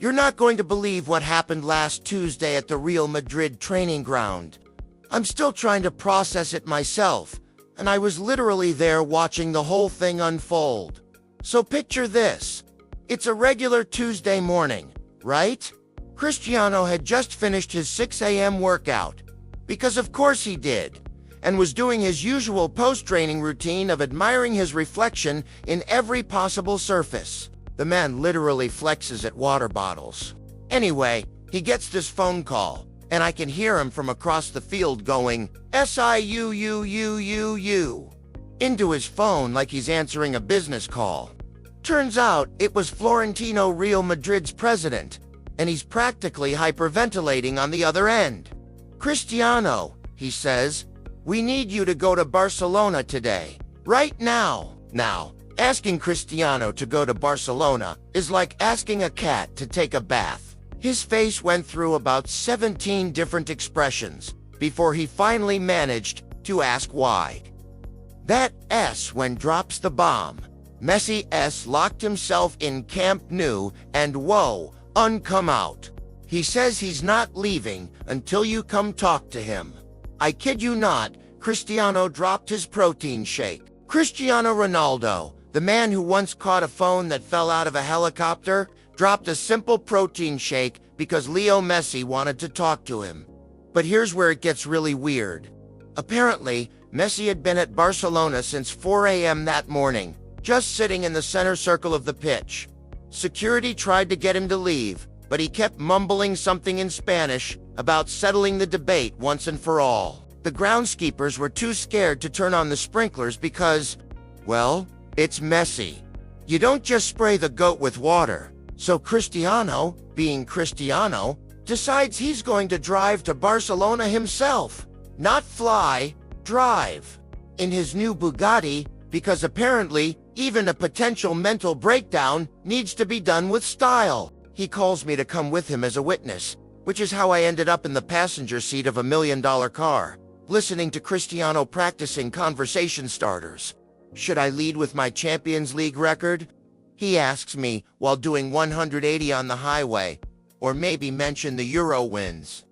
You're not going to believe what happened last Tuesday at the Real Madrid training ground. I'm still trying to process it myself, and I was literally there watching the whole thing unfold. So picture this. It's a regular Tuesday morning, right? Cristiano had just finished his 6 a.m. workout, because of course he did, and was doing his usual post-training routine of admiring his reflection in every possible surface. The man literally flexes at water bottles. Anyway, he gets this phone call, and I can hear him from across the field going, "SIUUUUU," into his phone like he's answering a business call. Turns out it was Florentino Real Madrid's president, and he's practically hyperventilating on the other end. "Cristiano," he says, "we need you to go to Barcelona today, right now." Now, asking Cristiano to go to Barcelona is like asking a cat to take a bath. His face went through about 17 different expressions before he finally managed to ask why. That S when drops the bomb. Messi S locked himself in Camp Nou and whoa, uncome out. He says he's not leaving until you come talk to him. I kid you not, Cristiano dropped his protein shake. Cristiano Ronaldo, the man who once caught a phone that fell out of a helicopter, dropped a simple protein shake because Leo Messi wanted to talk to him. But here's where it gets really weird. Apparently, Messi had been at Barcelona since 4 a.m. that morning, just sitting in the center circle of the pitch. Security tried to get him to leave, but he kept mumbling something in Spanish about settling the debate once and for all. The groundskeepers were too scared to turn on the sprinklers because, well, it's Messi. You don't just spray the goat with water. So Cristiano, being Cristiano, decides he's going to drive to Barcelona himself. Not fly, drive. In his new Bugatti, because apparently, even a potential mental breakdown needs to be done with style. He calls me to come with him as a witness, which is how I ended up in the passenger seat of a $1 million car, listening to Cristiano practicing conversation starters. Should I lead with my Champions League record? He asks me while doing 180 on the highway, or maybe mention the Euro wins.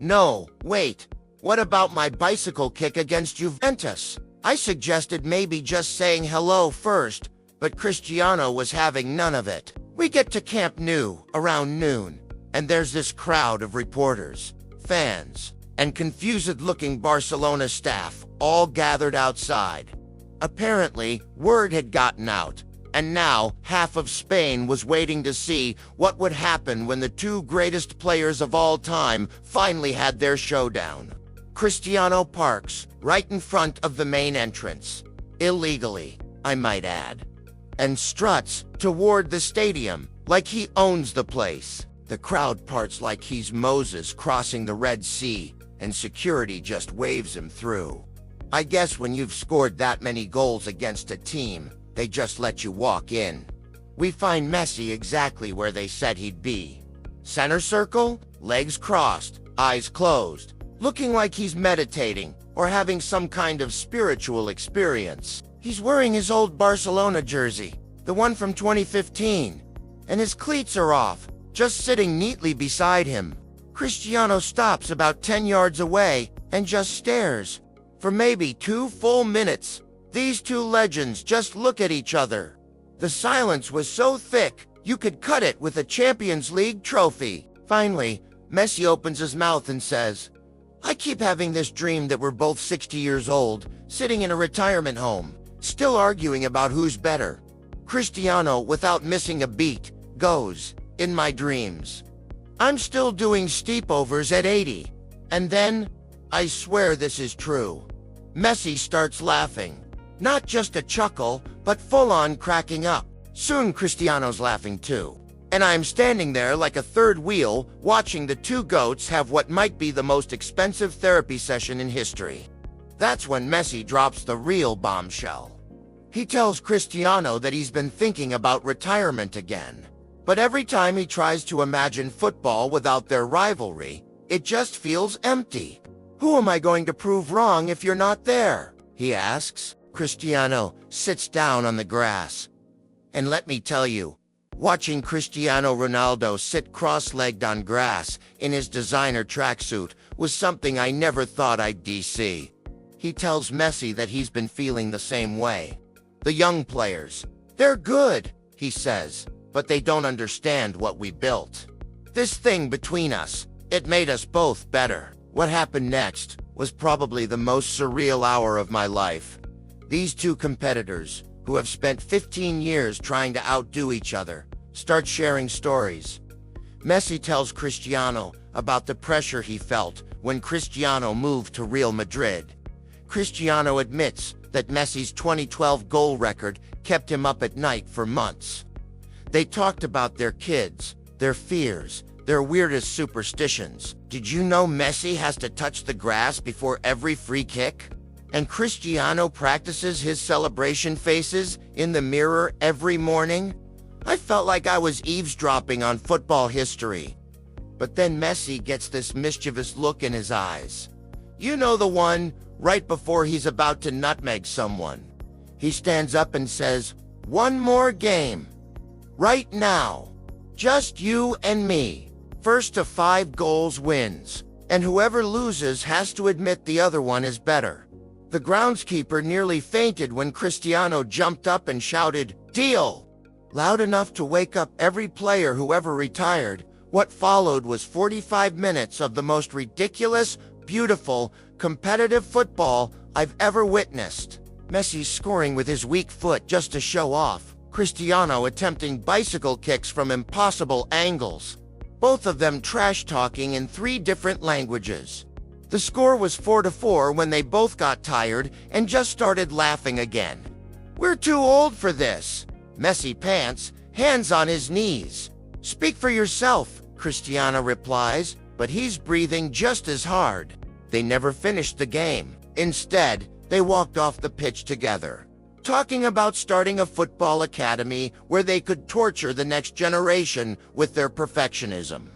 No, wait, what about my bicycle kick against Juventus? I suggested maybe just saying hello first, but Cristiano was having none of it. We get to Camp Nou around noon, and there's this crowd of reporters, fans, and confused-looking Barcelona staff all gathered outside. Apparently, word had gotten out, and now half of Spain was waiting to see what would happen when the two greatest players of all time finally had their showdown. Cristiano parks right in front of the main entrance, illegally, I might add, and struts toward the stadium like he owns the place. The crowd parts like he's Moses crossing the Red Sea, and security just waves him through. I guess when you've scored that many goals against a team, they just let you walk in. We find Messi exactly where they said he'd be. Center circle, legs crossed, eyes closed, looking like he's meditating or having some kind of spiritual experience. He's wearing his old Barcelona jersey, the one from 2015, and his cleats are off, just sitting neatly beside him. Cristiano stops about 10 yards away and just stares. For maybe 2 full minutes, these two legends just look at each other. The silence was so thick, you could cut it with a Champions League trophy. Finally, Messi opens his mouth and says, "I keep having this dream that we're both 60 years old, sitting in a retirement home, still arguing about who's better." Cristiano, without missing a beat, goes, "In my dreams, I'm still doing steepovers at 80. And then, I swear this is true." Messi starts laughing. Not just a chuckle, but full-on cracking up. Soon Cristiano's laughing too. And I'm standing there like a third wheel, watching the two goats have what might be the most expensive therapy session in history. That's when Messi drops the real bombshell. He tells Cristiano that he's been thinking about retirement again. But every time he tries to imagine football without their rivalry, it just feels empty. "Who am I going to prove wrong if you're not there?" he asks. Cristiano sits down on the grass. "And let me tell you, Watching Cristiano Ronaldo sit cross-legged on grass in his designer tracksuit was something I never thought I'd see. He tells Messi that he's been feeling the same way. The young players, they're good, he says, but they don't understand what we built. This thing between us, it made us both better. What happened next was probably the most surreal hour of my life. These two competitors, who have spent 15 years trying to outdo each other, start sharing stories. Messi tells Cristiano about the pressure he felt when Cristiano moved to Real Madrid. Cristiano admits that Messi's 2012 goal record kept him up at night for months. They talked about their kids, their fears, their weirdest superstitions. Did you know Messi has to touch the grass before every free kick? And Cristiano practices his celebration faces in the mirror every morning? I felt like I was eavesdropping on football history. But then Messi gets this mischievous look in his eyes. You know, the one right before he's about to nutmeg someone. He stands up and says, "One more game. Right now. Just you and me. First to 5 goals wins. And whoever loses has to admit the other one is better." The groundskeeper nearly fainted when Cristiano jumped up and shouted, "Deal!" loud enough to wake up every player who ever retired. What followed was 45 minutes of the most ridiculous, beautiful, competitive football I've ever witnessed. Messi scoring with his weak foot just to show off. Cristiano attempting bicycle kicks from impossible angles. Both of them trash-talking in 3 different languages. The score was 4-4 when they both got tired and just started laughing again. "We're too old for this." Messi pants, hands on his knees. "Speak for yourself," Cristiano replies, but he's breathing just as hard. They never finished the game. Instead, they walked off the pitch together, talking about starting a football academy where they could torture the next generation with their perfectionism.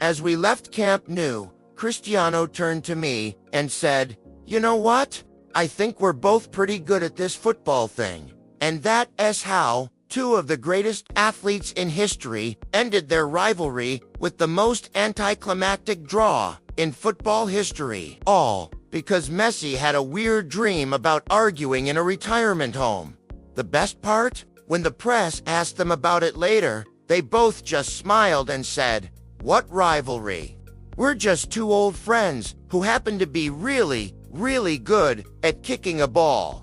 As we left Camp Nou, Cristiano turned to me and said, "You know what? I think we're both pretty good at this football thing." And that is how 2 of the greatest athletes in history ended their rivalry with the most anticlimactic draw in football history. All because Messi had a weird dream about arguing in a retirement home. The best part? When the press asked them about it later, they both just smiled and said, "What rivalry? We're just 2 old friends who happen to be really, really good at kicking a ball."